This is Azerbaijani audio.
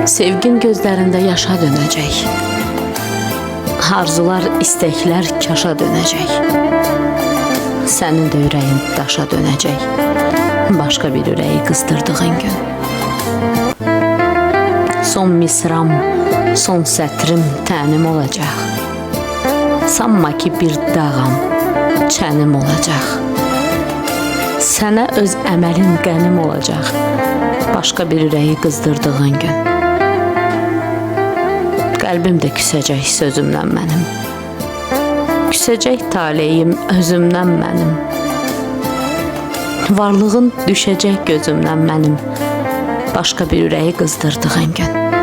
Sevgin gözlərində yaşa dönəcək. Arzular, istəklər kaşa dönəcək. Sənin də ürəyin daşa dönəcək. Başqa bir ürəyi qızdırdığın gün. Son misram, son sətrim tənim olacaq. Sanma ki bir dağam, çənim olacaq. Sənə öz əməlin qənim olacaq. Başqa bir ürəyi qızdırdığın gün. Qəlbim də küsəcək sözümdən mənim. Küsəcək taleyim özümdən mənim. Varlığın düşəcək gözümdən mənim. Başqa bir ürəyi qızdırdığın gün.